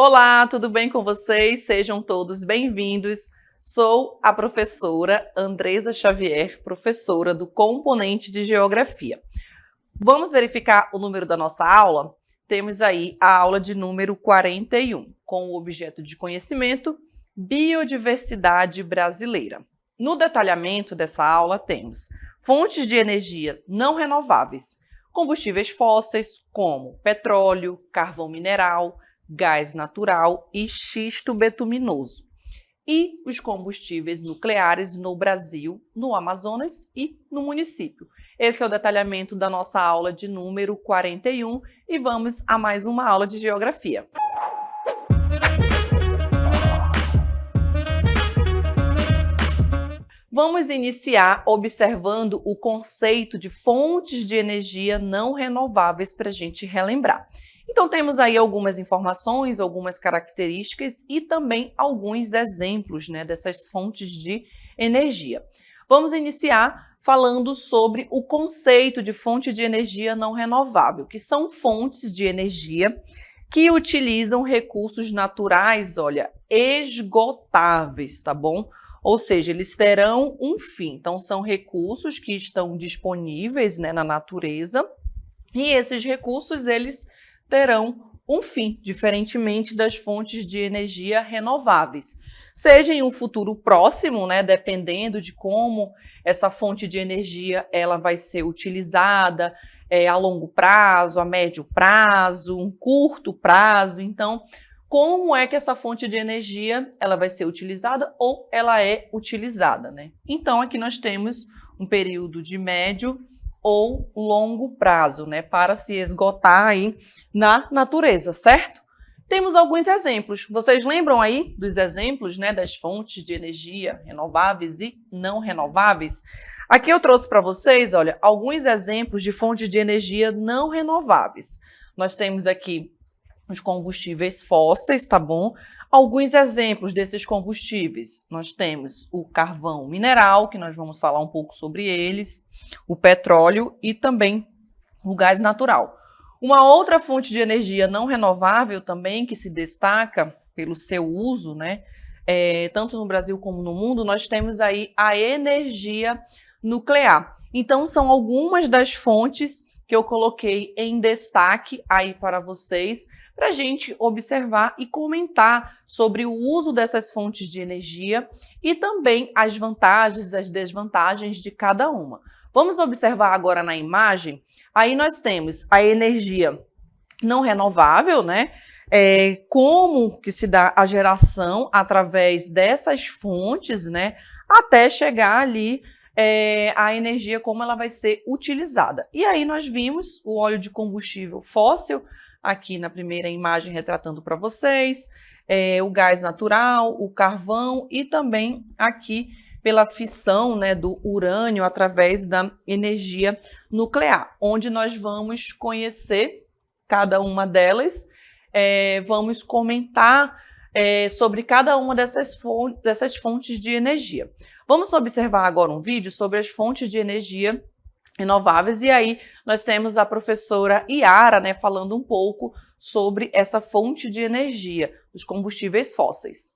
Olá, tudo bem com vocês? Sejam todos bem-vindos. Sou a professora Andresa Xavier, professora do componente de Geografia. Vamos verificar o número da nossa aula? Temos aí a aula de número 41, com o objeto de conhecimento Biodiversidade Brasileira. No detalhamento dessa aula temos fontes de energia não renováveis, combustíveis fósseis como petróleo, carvão mineral, gás natural e xisto betuminoso, e os combustíveis nucleares no Brasil, no Amazonas e no município. Esse é o detalhamento da nossa aula de número 41 e vamos a mais uma aula de geografia. Vamos iniciar observando o conceito de fontes de energia não renováveis para a gente relembrar. Então, temos aí algumas informações, algumas características e também alguns exemplos, dessas fontes de energia. Vamos iniciar falando sobre o conceito de fonte de energia não renovável, que são fontes de energia que utilizam recursos naturais, esgotáveis, tá bom? Ou seja, eles terão um fim. Então, são recursos que estão disponíveis, na natureza, e esses recursos, eles terão um fim, diferentemente das fontes de energia renováveis. Seja em um futuro próximo, dependendo de como essa fonte de energia ela vai ser utilizada a longo prazo, a médio prazo, um curto prazo. Então, como é que essa fonte de energia ela vai ser utilizada ou ela é utilizada, Então, aqui nós temos um período de médio ou longo prazo, para se esgotar aí na natureza, certo? Temos alguns exemplos. Vocês lembram aí dos exemplos, das fontes de energia renováveis e não renováveis? Aqui eu trouxe para vocês, alguns exemplos de fontes de energia não renováveis. Nós temos aqui os combustíveis fósseis, tá bom? Alguns exemplos desses combustíveis, nós temos o carvão mineral, que nós vamos falar um pouco sobre eles, o petróleo e também o gás natural. Uma outra fonte de energia não renovável também, que se destaca pelo seu uso, tanto no Brasil como no mundo, nós temos aí a energia nuclear. Então, são algumas das fontes que eu coloquei em destaque aí para vocês, para a gente observar e comentar sobre o uso dessas fontes de energia e também as vantagens e as desvantagens de cada uma. Vamos observar agora na imagem. Aí nós temos a energia não renovável, como que se dá a geração através dessas fontes, até chegar ali a energia, como ela vai ser utilizada. E aí nós vimos o óleo de combustível fóssil, aqui na primeira imagem retratando para vocês, o gás natural, o carvão e também aqui pela fissão do urânio através da energia nuclear, onde nós vamos conhecer cada uma delas, vamos comentar sobre cada uma dessas fontes de energia. Vamos observar agora um vídeo sobre as fontes de energia renováveis e aí nós temos a professora Yara, falando um pouco sobre essa fonte de energia, os combustíveis fósseis.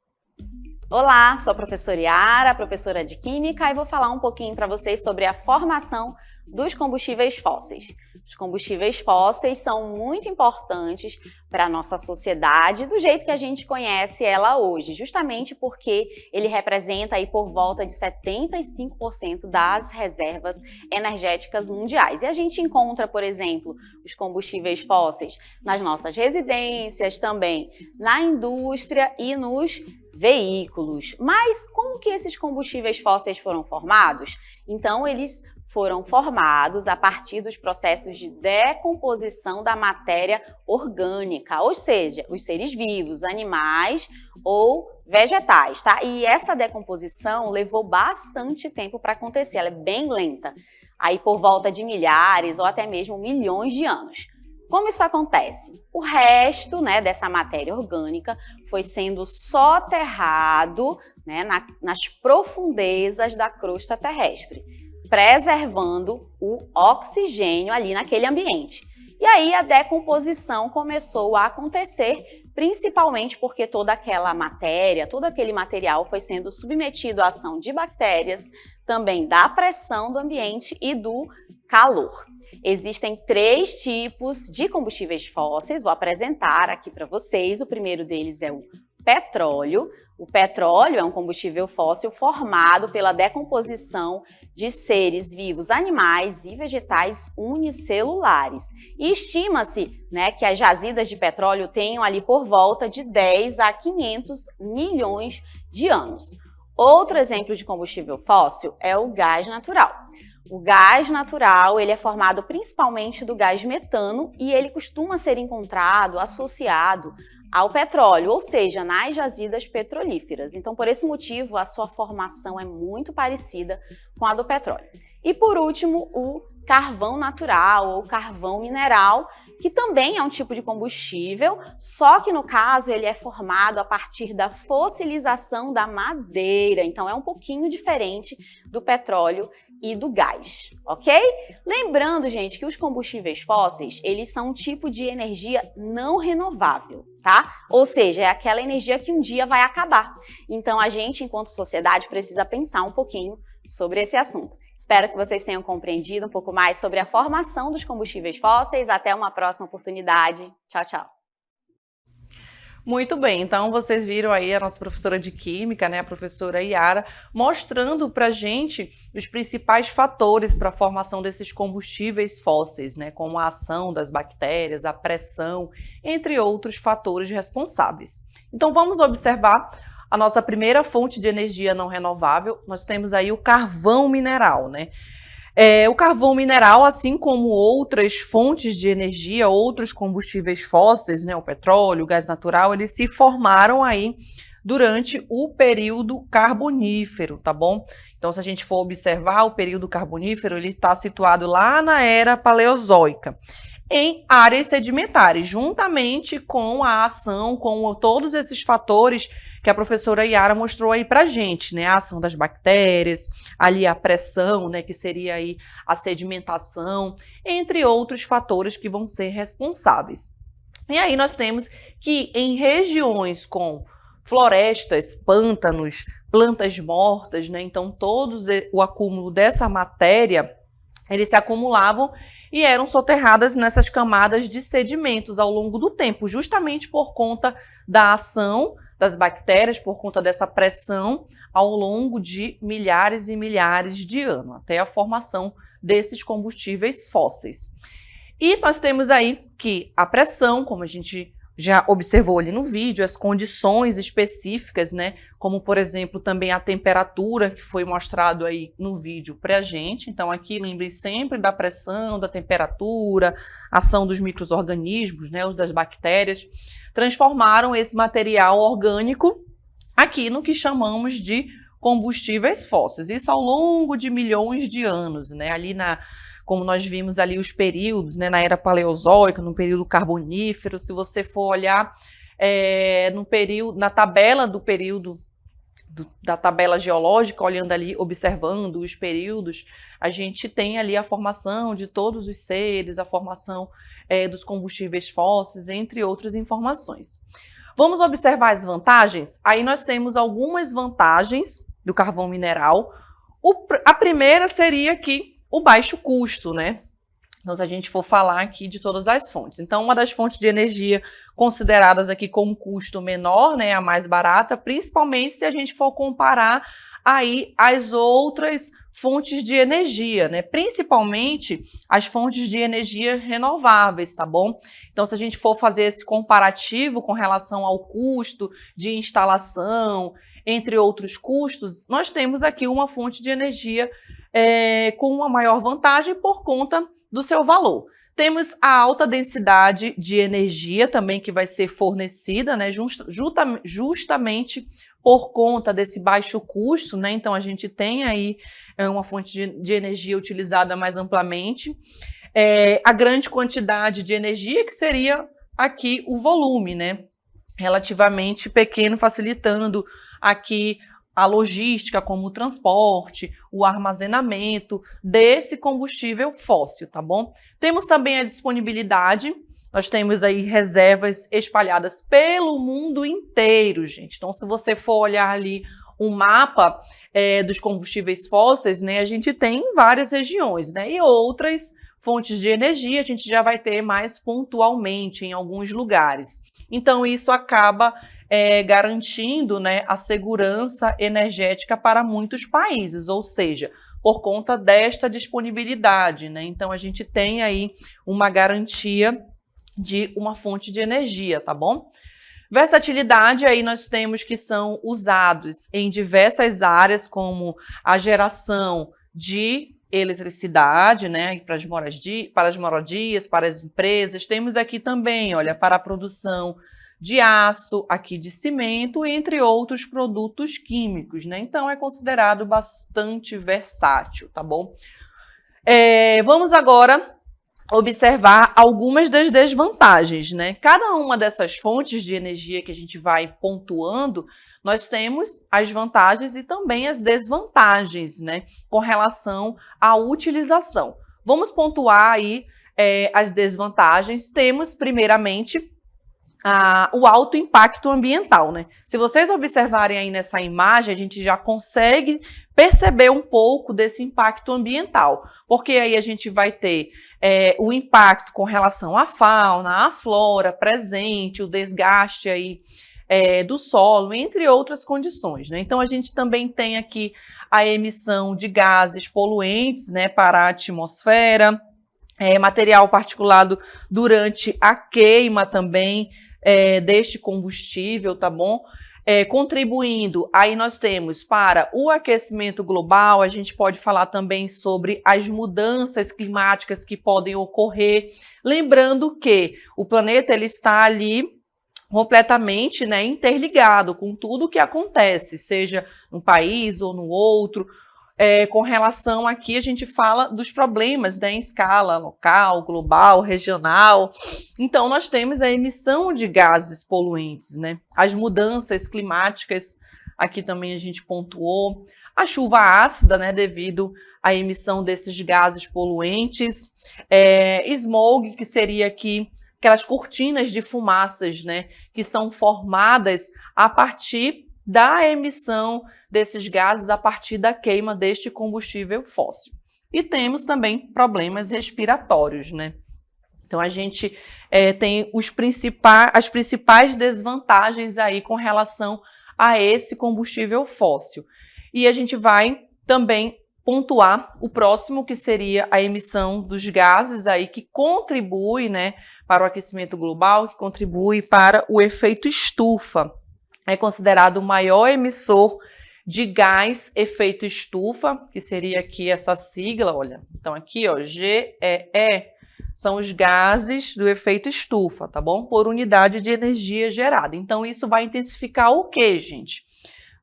Olá, sou a professora Yara, professora de Química, e vou falar um pouquinho para vocês sobre a formação dos combustíveis fósseis. Os combustíveis fósseis são muito importantes para a nossa sociedade, do jeito que a gente conhece ela hoje, justamente porque ele representa aí por volta de 75% das reservas energéticas mundiais. E a gente encontra, por exemplo, os combustíveis fósseis nas nossas residências, também na indústria e nos veículos. Mas como que esses combustíveis fósseis foram formados? Então, eles foram formados a partir dos processos de decomposição da matéria orgânica, ou seja, os seres vivos, animais ou vegetais, tá? E essa decomposição levou bastante tempo para acontecer, ela é bem lenta, aí por volta de milhares ou até mesmo milhões de anos. Como isso acontece? O resto, dessa matéria orgânica foi sendo soterrado, nas profundezas da crosta terrestre, preservando o oxigênio ali naquele ambiente. E aí a decomposição começou a acontecer principalmente porque toda aquela matéria, todo aquele material foi sendo submetido à ação de bactérias, também da pressão do ambiente e do calor. Existem 3 tipos de combustíveis fósseis, vou apresentar aqui para vocês. O primeiro deles é o petróleo. O petróleo é um combustível fóssil formado pela decomposição de seres vivos, animais e vegetais unicelulares. E estima-se, né, que as jazidas de petróleo tenham ali por volta de 10 a 500 milhões de anos. Outro exemplo de combustível fóssil é o gás natural. O gás natural, ele é formado principalmente do gás metano e ele costuma ser encontrado associado ao petróleo, ou seja, nas jazidas petrolíferas. Então, por esse motivo, a sua formação é muito parecida com a do petróleo. E por último, o carvão natural ou carvão mineral, que também é um tipo de combustível, só que no caso ele é formado a partir da fossilização da madeira, então é um pouquinho diferente do petróleo e do gás, ok? Lembrando, gente, que os combustíveis fósseis, eles são um tipo de energia não renovável, tá? Ou seja, é aquela energia que um dia vai acabar. Então a gente, enquanto sociedade, precisa pensar um pouquinho sobre esse assunto. Espero que vocês tenham compreendido um pouco mais sobre a formação dos combustíveis fósseis. Até uma próxima oportunidade. Tchau, tchau. Muito bem, então vocês viram aí a nossa professora de Química, né, a professora Yara, mostrando pra gente os principais fatores para a formação desses combustíveis fósseis, né, como a ação das bactérias, a pressão, entre outros fatores responsáveis. Então vamos observar a nossa primeira fonte de energia não renovável. Nós temos aí o carvão mineral, né? O carvão mineral, assim como outras fontes de energia, outros combustíveis fósseis, né, o petróleo, o gás natural, eles se formaram aí durante o período carbonífero, tá bom? Então, se a gente for observar o período carbonífero, ele está situado lá na era paleozoica, em áreas sedimentares, juntamente com a ação, com todos esses fatores que a professora Yara mostrou aí pra gente, né? A ação das bactérias, ali a pressão, né? Que seria aí a sedimentação, entre outros fatores que vão ser responsáveis. E aí nós temos que em regiões com florestas, pântanos, plantas mortas, né? Então todos o acúmulo dessa matéria, eles se acumulavam e eram soterradas nessas camadas de sedimentos ao longo do tempo, justamente por conta da ação das bactérias, por conta dessa pressão ao longo de milhares e milhares de anos, até a formação desses combustíveis fósseis. E nós temos aí que a pressão, como a gente já observou ali no vídeo, as condições específicas, né, como por exemplo também a temperatura que foi mostrado aí no vídeo para a gente. Então aqui lembrem sempre da pressão, da temperatura, ação dos micro-organismos, né, os das bactérias, transformaram esse material orgânico aqui no que chamamos de combustíveis fósseis. Isso ao longo de milhões de anos, né, ali como nós vimos ali os períodos, né, na era paleozoica, no período carbonífero. Se você for olhar na tabela do período, da tabela geológica, olhando ali, observando os períodos, a gente tem ali a formação de todos os seres, a formação dos combustíveis fósseis, entre outras informações. Vamos observar as vantagens? Aí nós temos algumas vantagens do carvão mineral. A primeira seria que o baixo custo, né? Então, se a gente for falar aqui de todas as fontes. Então, uma das fontes de energia consideradas aqui com um custo menor, né, a mais barata, principalmente se a gente for comparar aí as outras fontes de energia, né? Principalmente as fontes de energia renováveis, tá bom? Então, se a gente for fazer esse comparativo com relação ao custo de instalação, entre outros custos, nós temos aqui uma fonte de energia com uma maior vantagem por conta do seu valor. Temos a alta densidade de energia também que vai ser fornecida, né, justamente por conta desse baixo custo, né? Então a gente tem aí uma fonte de energia utilizada mais amplamente. A grande quantidade de energia, que seria aqui o volume, né? Relativamente pequeno, facilitando aqui a logística, como o transporte, o armazenamento desse combustível fóssil, tá bom? Temos também a disponibilidade Nós temos aí reservas espalhadas pelo mundo inteiro, gente. Então, se você for olhar ali um mapa dos combustíveis fósseis, né, a gente tem várias regiões, né, e outras fontes de energia a gente já vai ter mais pontualmente em alguns lugares. Então, isso acaba garantindo, né, a segurança energética para muitos países, ou seja, por conta desta disponibilidade, né? Então, a gente tem aí uma garantia de uma fonte de energia, tá bom? Versatilidade, aí nós temos que são usados em diversas áreas, como a geração de eletricidade, né, para as moradias, para as empresas. Temos aqui também, olha, para a produção de aço, aqui de cimento, entre outros produtos químicos, né? Então, é considerado bastante versátil, tá bom? Vamos agora observar algumas das desvantagens, né? Cada uma dessas fontes de energia que a gente vai pontuando, nós temos as vantagens e também as desvantagens, né? Com relação à utilização. Vamos pontuar aí as desvantagens. Temos, primeiramente, o alto impacto ambiental, né? Se vocês observarem aí nessa imagem, a gente já consegue perceber um pouco desse impacto ambiental, porque aí a gente vai ter o impacto com relação à fauna, à flora presente, o desgaste aí do solo, entre outras condições, né? Então, a gente também tem aqui a emissão de gases poluentes, né, para a atmosfera, material particulado durante a queima também deste combustível, tá bom? Contribuindo, aí nós temos para o aquecimento global, a gente pode falar também sobre as mudanças climáticas que podem ocorrer, lembrando que o planeta ele está ali completamente, né, interligado com tudo que acontece, seja num país ou no outro. Com relação aqui, a gente fala dos problemas, né, em escala local, global, regional. Então, nós temos a emissão de gases poluentes, né? As mudanças climáticas, aqui também a gente pontuou. A chuva ácida, né, devido à emissão desses gases poluentes. Smog, que seria aqui aquelas cortinas de fumaças, né, que são formadas a partir da emissão desses gases a partir da queima deste combustível fóssil. E temos também problemas respiratórios, né? Então, a gente tem as principais desvantagens aí com relação a esse combustível fóssil. E a gente vai também pontuar o próximo, que seria a emissão dos gases aí que contribui, né, para o aquecimento global, que contribui para o efeito estufa. É considerado o maior emissor de gás efeito estufa, que seria aqui essa sigla, olha. Então, aqui, ó, GEE, são os gases do efeito estufa, tá bom? Por unidade de energia gerada. Então, isso vai intensificar o quê, gente?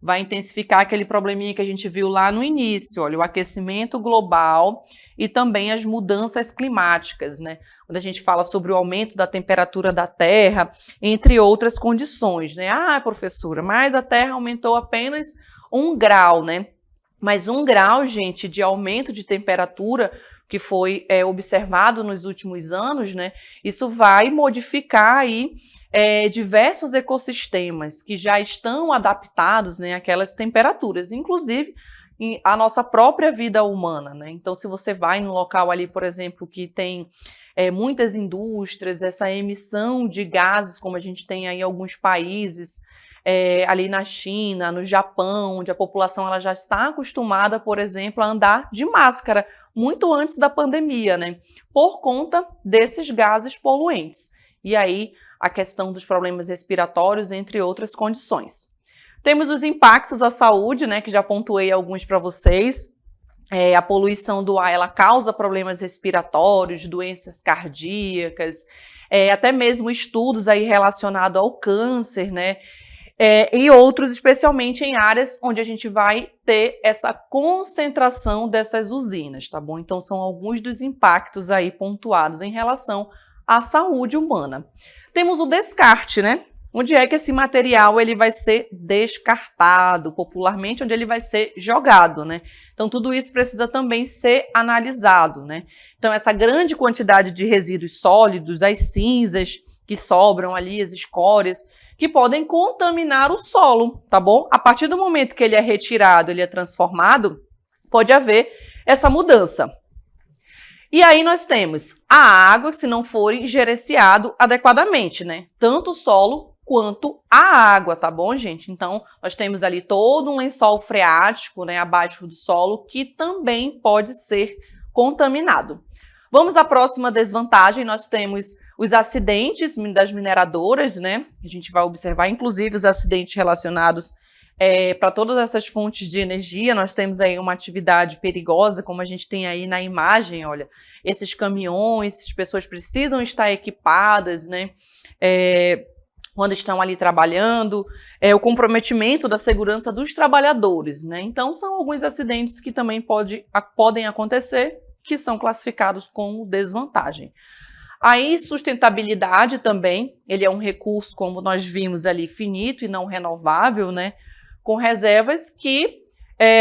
Vai intensificar aquele probleminha que a gente viu lá no início, olha, o aquecimento global e também as mudanças climáticas, né? Quando a gente fala sobre o aumento da temperatura da Terra, entre outras condições, né? Ah, professora, mas a Terra aumentou apenas 1 grau, né? Mas 1 grau, gente, de aumento de temperatura que foi observado nos últimos anos, né? Isso vai modificar aí diversos ecossistemas que já estão adaptados, né, àquelas temperaturas, inclusive a nossa própria vida humana, né? Então, se você vai num local ali, por exemplo, que tem muitas indústrias, essa emissão de gases, como a gente tem aí em alguns países, ali na China, no Japão, onde a população ela já está acostumada, por exemplo, a andar de máscara, muito antes da pandemia, né? Por conta desses gases poluentes. E aí, a questão dos problemas respiratórios, entre outras condições. Temos os impactos à saúde, né, que já pontuei alguns para vocês. A poluição do ar, ela causa problemas respiratórios, doenças cardíacas, até mesmo estudos aí relacionados ao câncer, né, e outros, especialmente em áreas onde a gente vai ter essa concentração dessas usinas, tá bom? Então, são alguns dos impactos aí pontuados em relação à saúde humana. Temos o descarte, né? onde é que esse material ele vai ser descartado, popularmente, onde ele vai ser jogado, né? Então, tudo isso precisa também ser analisado, né? Então, essa grande quantidade de resíduos sólidos, as cinzas que sobram ali, as escórias, que podem contaminar o solo, tá bom? A partir do momento que ele é retirado, ele é transformado, pode haver essa mudança. E aí nós temos a água, se não for gerenciado adequadamente, né? Tanto o solo quanto a água, tá bom, gente? Então, nós temos ali todo um lençol freático, né, abaixo do solo, que também pode ser contaminado. Vamos à próxima desvantagem, nós temos os acidentes das mineradoras, né? A gente vai observar, inclusive, os acidentes relacionados para todas essas fontes de energia. Nós temos aí uma atividade perigosa, como a gente tem aí na imagem, olha, esses caminhões, essas pessoas precisam estar equipadas, né? Quando estão ali trabalhando, o comprometimento da segurança dos trabalhadores, né? Então, são alguns acidentes que também podem acontecer, que são classificados como desvantagem. A insustentabilidade também, ele é um recurso, como nós vimos ali, finito e não renovável, né? Com reservas que,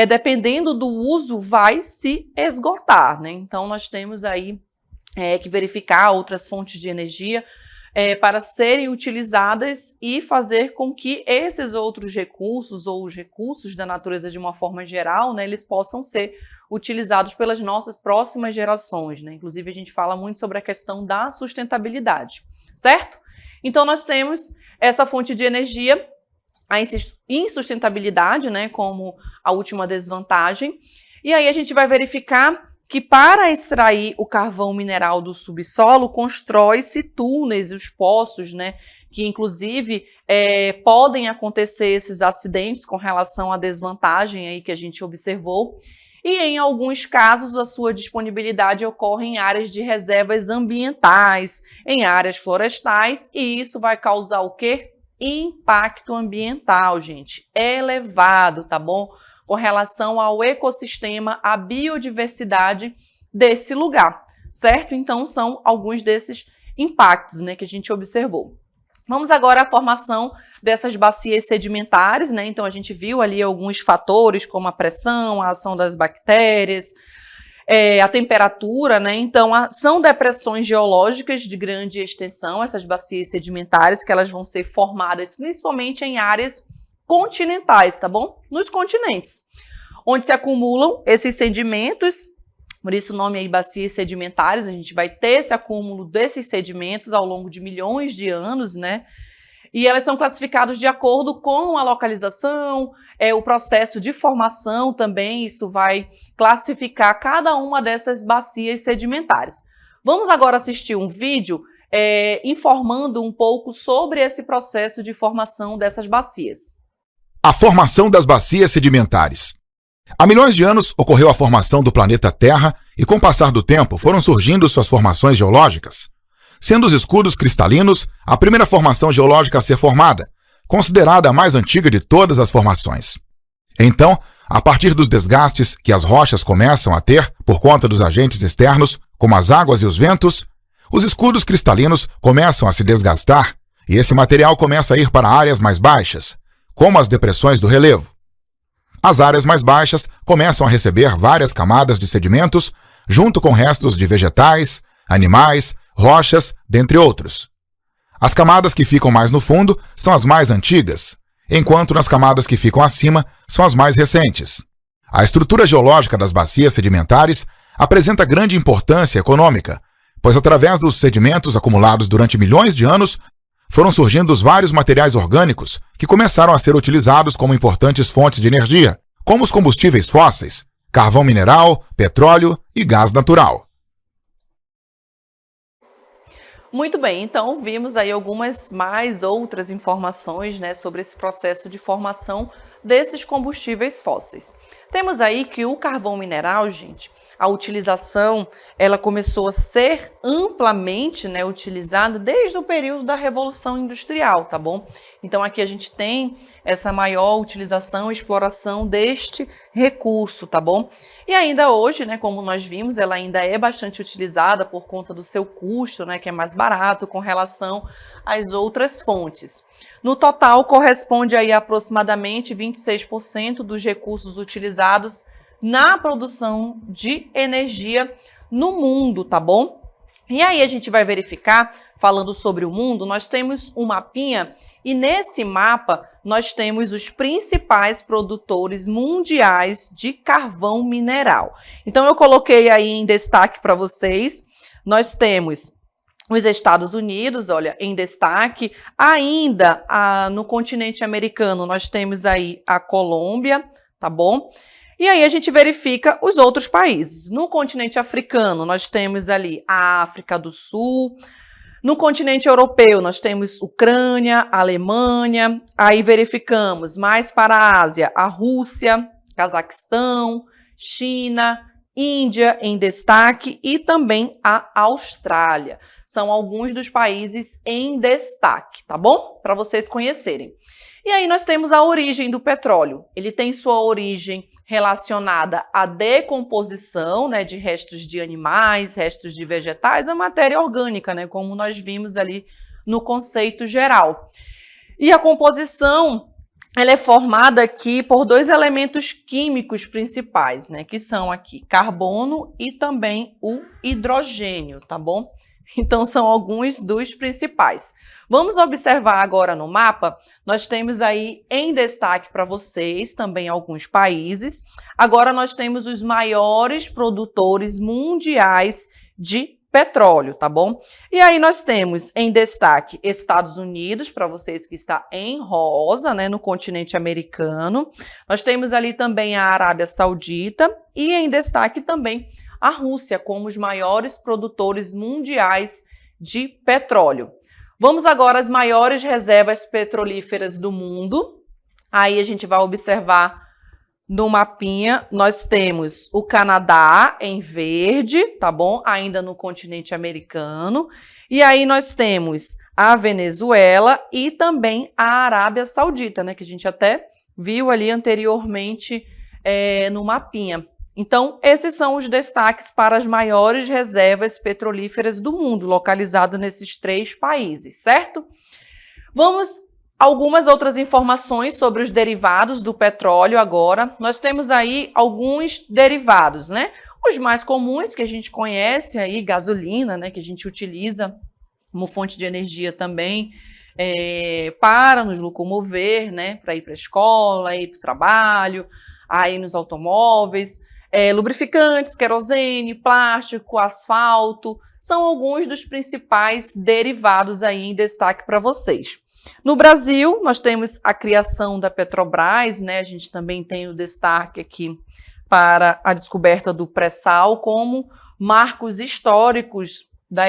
dependendo do uso, vai se esgotar, né? Então, nós temos aí que verificar outras fontes de energia para serem utilizadas e fazer com que esses outros recursos, ou os recursos da natureza de uma forma geral, né, eles possam ser utilizados pelas nossas próximas gerações, né? Inclusive, a gente fala muito sobre a questão da sustentabilidade, certo? Então, nós temos essa fonte de energia, a insustentabilidade, né, como a última desvantagem. E aí a gente vai verificar que para extrair o carvão mineral do subsolo, constrói-se túneis e os poços, né, que inclusive podem acontecer esses acidentes com relação à desvantagem aí que a gente observou. E em alguns casos a sua disponibilidade ocorre em áreas de reservas ambientais, em áreas florestais, e isso vai causar o quê? Impacto ambiental, gente, elevado, tá bom? Com relação ao ecossistema, à biodiversidade desse lugar, certo? Então, são alguns desses impactos, né, que a gente observou. Vamos agora à formação dessas bacias sedimentares, né? Então, a gente viu ali alguns fatores, como a pressão, a ação das bactérias, a temperatura, né? Então, são depressões geológicas de grande extensão, essas bacias sedimentares, que elas vão ser formadas principalmente em áreas continentais, tá bom? Nos continentes, onde se acumulam esses sedimentos, por isso o nome aí bacias sedimentares. A gente vai ter esse acúmulo desses sedimentos ao longo de milhões de anos, né? E elas são classificadas de acordo com a localização, o processo de formação também, isso vai classificar cada uma dessas bacias sedimentares. Vamos agora assistir um vídeo informando um pouco sobre esse processo de formação dessas bacias. A formação das bacias sedimentares. Há milhões de anos ocorreu a formação do planeta Terra e, com o passar do tempo, foram surgindo suas formações geológicas, sendo os escudos cristalinos a primeira formação geológica a ser formada, considerada a mais antiga de todas as formações. Então, a partir dos desgastes que as rochas começam a ter por conta dos agentes externos, como as águas e os ventos, os escudos cristalinos começam a se desgastar e esse material começa a ir para áreas mais baixas, como as depressões do relevo. As áreas mais baixas começam a receber várias camadas de sedimentos, junto com restos de vegetais, animais, rochas, dentre outros. As camadas que ficam mais no fundo são as mais antigas, enquanto nas camadas que ficam acima são as mais recentes. A estrutura geológica das bacias sedimentares apresenta grande importância econômica, pois através dos sedimentos acumulados durante milhões de anos, foram surgindo os vários materiais orgânicos que começaram a ser utilizados como importantes fontes de energia, como os combustíveis fósseis, carvão mineral, petróleo e gás natural. Muito bem, então vimos aí algumas outras informações, né, sobre esse processo de formação desses combustíveis fósseis. Temos aí que o carvão mineral, gente, a utilização, ela começou a ser amplamente, né, utilizada desde o período da Revolução Industrial, tá bom? Então aqui a gente tem essa maior utilização e exploração deste recurso, tá bom? E ainda hoje, né, como nós vimos, ela ainda é bastante utilizada por conta do seu custo, né, que é mais barato com relação às outras fontes. No total, corresponde aí a aproximadamente 26% dos recursos utilizados na produção de energia no mundo, tá bom? E aí a gente vai verificar, falando sobre o mundo, nós temos um mapinha e nesse mapa nós temos os principais produtores mundiais de carvão mineral. Então eu coloquei aí em destaque para vocês, nós temos os Estados Unidos, olha, em destaque. Ainda no continente americano nós temos aí a Colômbia, tá bom? E aí a gente verifica os outros países. No continente africano, nós temos ali a África do Sul. No continente europeu, nós temos Ucrânia, Alemanha. Aí verificamos mais para a Ásia, a Rússia, Cazaquistão, China, Índia em destaque e também a Austrália. São alguns dos países em destaque, tá bom? Para vocês conhecerem. E aí nós temos a origem do petróleo. Ele tem sua origem relacionada à decomposição, né, de restos de animais, restos de vegetais, a matéria orgânica, né, como nós vimos ali no conceito geral. E a composição, ela é formada aqui por dois elementos químicos principais, né, que são aqui carbono e também o hidrogênio, tá bom? Então, são alguns dos principais. Vamos observar agora no mapa, nós temos aí em destaque para vocês também alguns países. Agora nós temos os maiores produtores mundiais de petróleo, tá bom? E aí nós temos em destaque Estados Unidos, para vocês que está em rosa, né, no continente americano. Nós temos ali também a Arábia Saudita e em destaque também a Rússia como os maiores produtores mundiais de petróleo. Vamos agora às maiores reservas petrolíferas do mundo. Aí a gente vai observar no mapinha, nós temos o Canadá em verde, tá bom? Ainda no continente americano. E aí nós temos a Venezuela e também a Arábia Saudita, né? Que a gente até viu ali anteriormente no mapinha. Então, esses são os destaques para as maiores reservas petrolíferas do mundo, localizadas nesses 3 países, certo? Vamos a algumas outras informações sobre os derivados do petróleo agora. Nós temos aí alguns derivados, né? Os mais comuns que a gente conhece aí, gasolina, né? Que a gente utiliza como fonte de energia também para nos locomover, né? Para ir para a escola, ir para o trabalho, aí nos automóveis. Lubrificantes, querosene, plástico, asfalto, são alguns dos principais derivados aí em destaque para vocês. No Brasil, nós temos a criação da Petrobras, né? A gente também tem o destaque aqui para a descoberta do pré-sal como marcos históricos da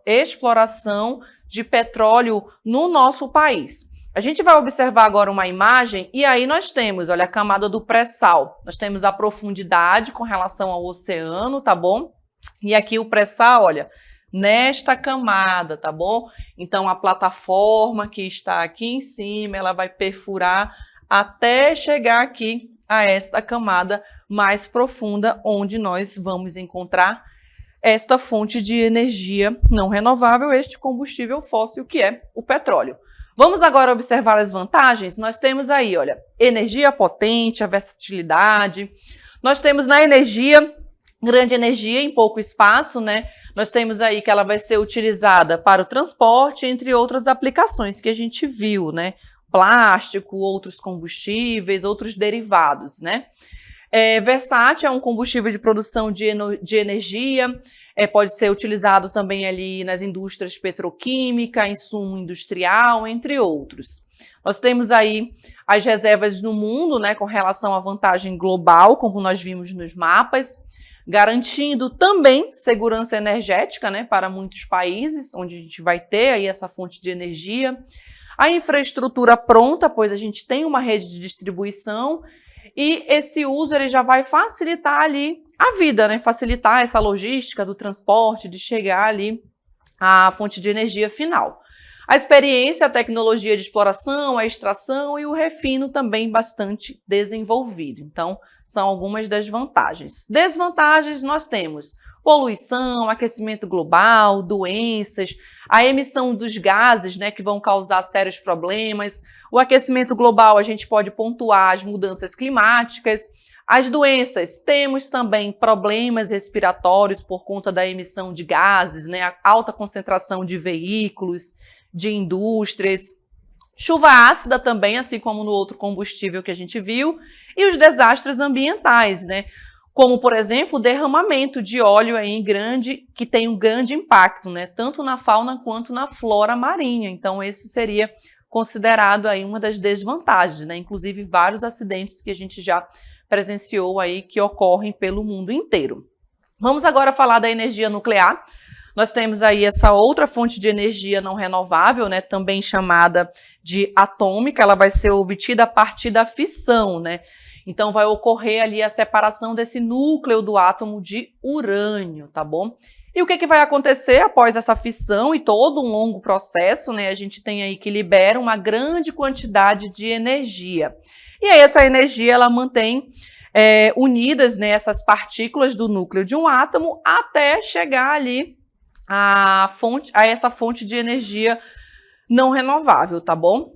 exploração de petróleo no nosso país. A gente vai observar agora uma imagem e aí nós temos, olha, a camada do pré-sal. Nós temos a profundidade com relação ao oceano, tá bom? E aqui o pré-sal, olha, nesta camada, tá bom? Então, a plataforma que está aqui em cima, ela vai perfurar até chegar aqui a esta camada mais profunda, onde nós vamos encontrar esta fonte de energia não renovável, este combustível fóssil que é o petróleo. Vamos agora observar as vantagens. Nós temos aí, olha, energia potente, a versatilidade. Nós temos na energia, grande energia em pouco espaço, né? Nós temos aí que ela vai ser utilizada para o transporte, entre outras aplicações que a gente viu, né? Plástico, outros combustíveis, outros derivados, né? Versátil é um combustível de produção de energia, pode ser utilizado também ali nas indústrias petroquímica, insumo industrial, entre outros. Nós temos aí as reservas no mundo, né, com relação à vantagem global, como nós vimos nos mapas, garantindo também segurança energética, né, para muitos países, onde a gente vai ter aí essa fonte de energia. A infraestrutura pronta, pois a gente tem uma rede de distribuição e esse uso ele já vai facilitar ali a vida, né? Facilitar essa logística do transporte, de chegar ali à fonte de energia final. A experiência, a tecnologia de exploração, a extração e o refino também bastante desenvolvido. Então, são algumas das vantagens. Desvantagens nós temos poluição, aquecimento global, doenças, a emissão dos gases, né, que vão causar sérios problemas. O aquecimento global, a gente pode pontuar as mudanças climáticas. As doenças, temos também problemas respiratórios por conta da emissão de gases, né, a alta concentração de veículos, de indústrias. Chuva ácida também, assim como no outro combustível que a gente viu. E os desastres ambientais, né? Como, por exemplo, o derramamento de óleo aí que tem um grande impacto, né? Tanto na fauna quanto na flora marinha. Então, esse seria considerado aí uma das desvantagens, né? Inclusive, vários acidentes que a gente já presenciou aí que ocorrem pelo mundo inteiro. Vamos agora falar da energia nuclear. Nós temos aí essa outra fonte de energia não renovável, né, também chamada de atômica. Ela vai ser obtida a partir da fissão, né? Então vai ocorrer ali a separação desse núcleo do átomo de urânio, tá bom? E o que vai acontecer após essa fissão e todo um longo processo, né? A gente tem aí que libera uma grande quantidade de energia. E aí essa energia ela mantém unidas, né, essas partículas do núcleo de um átomo até chegar ali a essa fonte de energia não renovável, tá bom?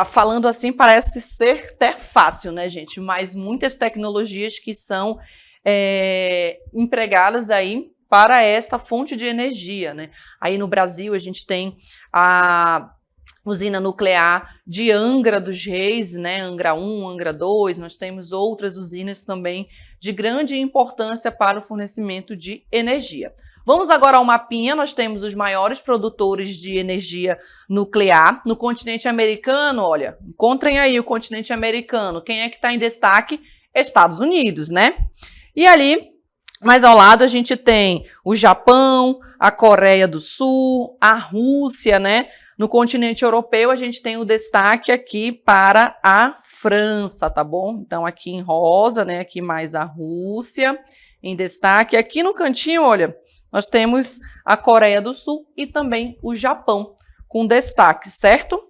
Falando assim, parece ser até fácil, né, gente? Mas muitas tecnologias que são empregadas aí para esta fonte de energia, né? Aí no Brasil a gente tem a usina nuclear de Angra dos Reis, né? Angra 1, Angra 2, nós temos outras usinas também de grande importância para o fornecimento de energia. Vamos agora ao mapinha, nós temos os maiores produtores de energia nuclear. No continente americano, olha, encontrem aí o continente americano. Quem é que está em destaque? Estados Unidos, né? E ali, mais ao lado, a gente tem o Japão, a Coreia do Sul, a Rússia, né? No continente europeu, a gente tem o destaque aqui para a França, tá bom? Então, aqui em rosa, né? Aqui mais a Rússia em destaque. Aqui no cantinho, olha, nós temos a Coreia do Sul e também o Japão com destaque, certo?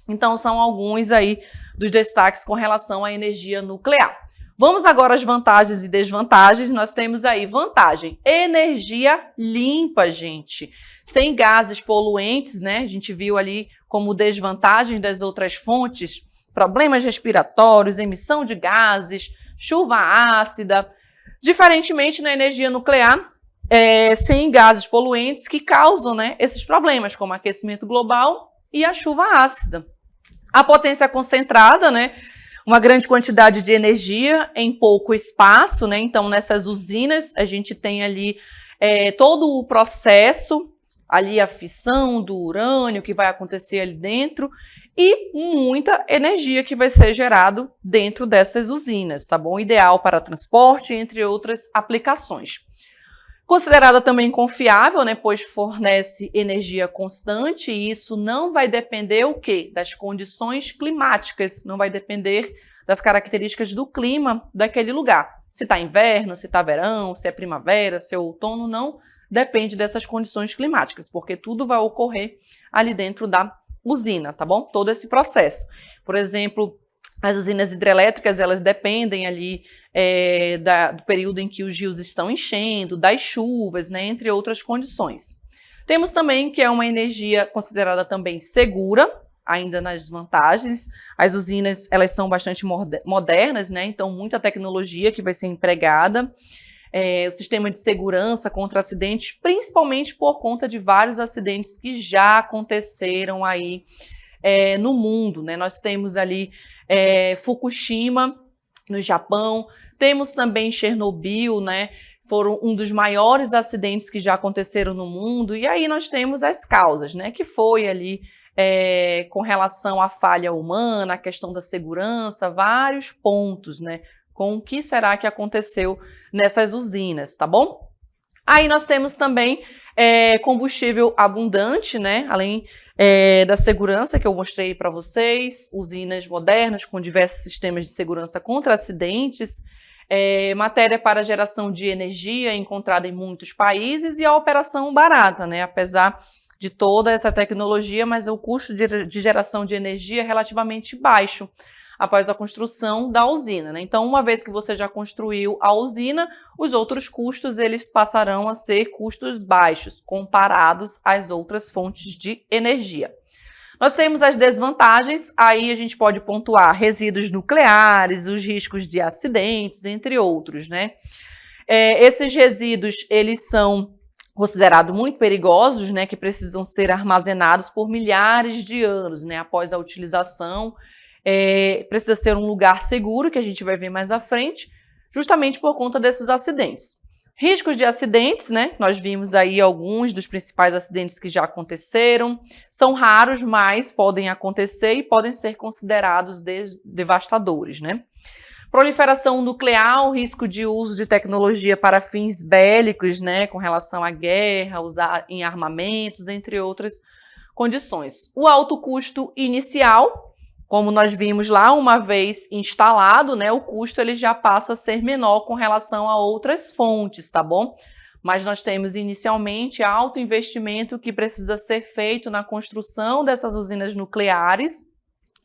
Então, são alguns aí dos destaques com relação à energia nuclear. Vamos agora às vantagens e desvantagens. Nós temos aí vantagem, energia limpa, gente. Sem gases poluentes, né? A gente viu ali como desvantagem das outras fontes, problemas respiratórios, emissão de gases, chuva ácida. Diferentemente na energia nuclear, sem gases poluentes que causam, né, esses problemas, como aquecimento global e a chuva ácida. A potência concentrada, né, uma grande quantidade de energia em pouco espaço, né, então nessas usinas a gente tem ali todo o processo, ali a fissão do urânio que vai acontecer ali dentro e muita energia que vai ser gerado dentro dessas usinas, tá bom? Ideal para transporte, entre outras aplicações. Considerada também confiável, né, pois fornece energia constante e isso não vai depender o quê? Das condições climáticas, não vai depender das características do clima daquele lugar. Se está inverno, se está verão, se é primavera, se é outono, não depende dessas condições climáticas, porque tudo vai ocorrer ali dentro da usina, tá bom? Todo esse processo. Por exemplo, as usinas hidrelétricas, elas dependem ali do período em que os rios estão enchendo, das chuvas, né, entre outras condições. Temos também que é uma energia considerada também segura, ainda nas vantagens. As usinas, elas são bastante modernas, né, então muita tecnologia que vai ser empregada. O sistema de segurança contra acidentes, principalmente por conta de vários acidentes que já aconteceram aí no mundo, né? Nós temos ali Fukushima, no Japão, temos também Chernobyl, né? Foram um dos maiores acidentes que já aconteceram no mundo, e aí nós temos as causas, né? Que foi ali com relação à falha humana, a questão da segurança, vários pontos, né? Com o que será que aconteceu nessas usinas, tá bom? Aí nós temos também Combustível abundante, né? Além da segurança que eu mostrei para vocês, usinas modernas com diversos sistemas de segurança contra acidentes, matéria para geração de energia encontrada em muitos países e a operação barata, né? Apesar de toda essa tecnologia, mas o custo de geração de energia é relativamente baixo após a construção da usina, né? Então, uma vez que você já construiu a usina, os outros custos eles passarão a ser custos baixos comparados às outras fontes de energia. Nós temos as desvantagens, aí a gente pode pontuar resíduos nucleares, os riscos de acidentes, entre outros, né? Esses resíduos, eles são considerados muito perigosos, né? Que precisam ser armazenados por milhares de anos, né? Após a utilização, precisa ser um lugar seguro, que a gente vai ver mais à frente, justamente por conta desses acidentes. Riscos de acidentes, né? Nós vimos aí alguns dos principais acidentes que já aconteceram. São raros, mas podem acontecer e podem ser considerados devastadores, né? Proliferação nuclear, o risco de uso de tecnologia para fins bélicos, né? Com relação à guerra, usar em armamentos, entre outras condições. O alto custo inicial, como nós vimos lá, uma vez instalado, né, o custo ele já passa a ser menor com relação a outras fontes, tá bom? Mas nós temos inicialmente alto investimento que precisa ser feito na construção dessas usinas nucleares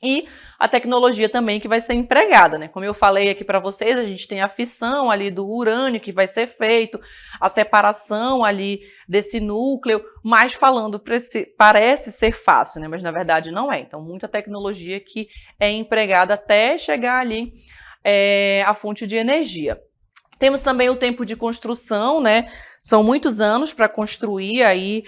e a tecnologia também que vai ser empregada, né? Como eu falei aqui para vocês, a gente tem a fissão ali do urânio que vai ser feito, a separação ali desse núcleo, mas falando parece ser fácil, né? Mas na verdade não é. Então, muita tecnologia que é empregada até chegar ali a fonte de energia. Temos também o tempo de construção, né? São muitos anos para construir aí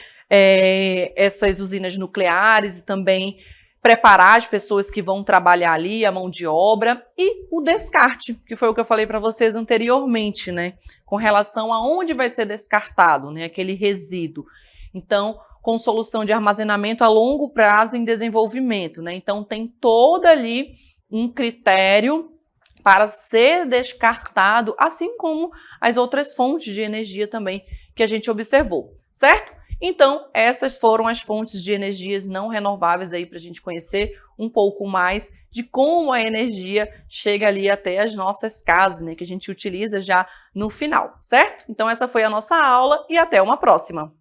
essas usinas nucleares e também preparar as pessoas que vão trabalhar ali, a mão de obra e o descarte, que foi o que eu falei para vocês anteriormente, né? Com relação a onde vai ser descartado, né? Aquele resíduo. Então, com solução de armazenamento a longo prazo em desenvolvimento, né? Então, tem todo ali um critério para ser descartado, assim como as outras fontes de energia também que a gente observou, certo? Então, essas foram as fontes de energias não renováveis aí para a gente conhecer um pouco mais de como a energia chega ali até as nossas casas, né, que a gente utiliza já no final, certo? Então, essa foi a nossa aula e até uma próxima!